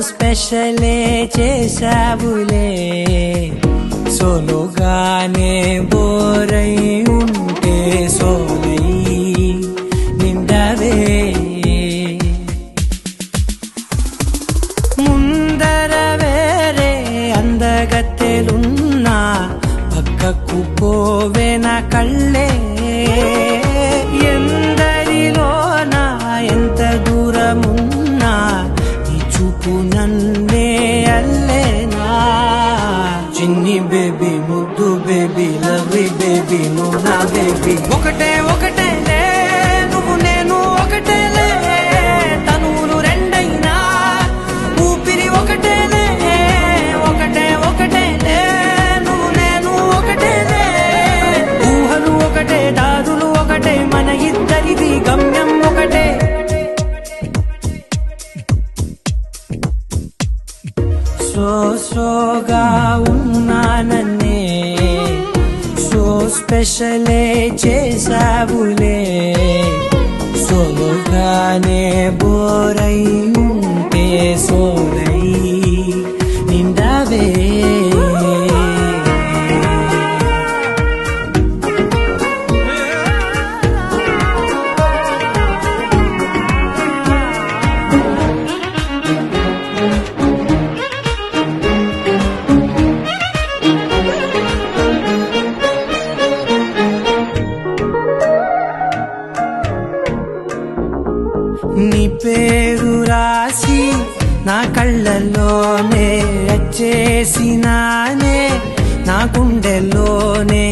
స్పెషలే చేసావులే సోలోగానే బోరై ఉంటే సోలై నిండవే ముందర వేరే అందగత్తెలున్నా పక్కకు పోవే నా కళ్ళే ఎందరిలోనా ఎంత దూరమున్నా నీ చూపు నన్నే అల్లేనా చిన్ని బేబీ ముద్దు బేబీ లవ్లీ బేబీ నువ్వు నా బేబీ ఒకటే ఒకటేలే నువ్వు నేను ఒకటేలే తనువులు రెండైనా ఊపిరి ఒకటేలే ఒకటే ఒకటేలే నువ్వు నేను ఒకటేలే ఊహలు ఒకటే దారులు ఒకటే మన ఇద్దరిది గమ్యం ఒకటే సోగా ఉన్నానన్నే సో స్పెషలే చేసావులే సోలోగానే బోరై ఉంటే సోలై నిండవే నీ పేరు రాసి నా కళ్ళల్లోనే వచ్చేసినానే నా గుండెల్లోనే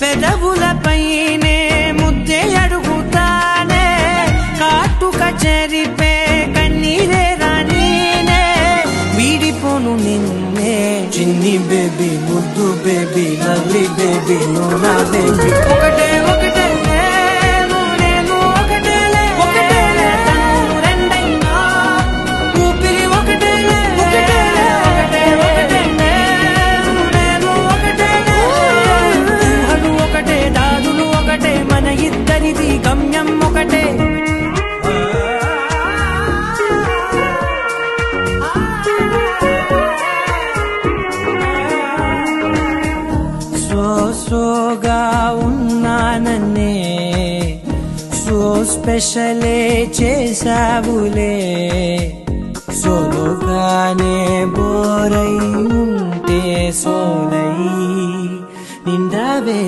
పెదవులపైనే ముద్దే అడుగుతానే కాటుక చెరిపే కన్నీరే రానీనే వీడిపోను నిన్నే చిన్ని బేబీ ముద్దు బేబీ లవ్లీ బేబీ నువ్వు నా బేబీ ఒకటే ఒకటే మన ఇద్దరిది గమ్యం ఒకటే సోగా ఉన్నానన్నే సో స్పెషలే చేసావులే సోలోగానే బోరై ఉంటే సోలై నిండవే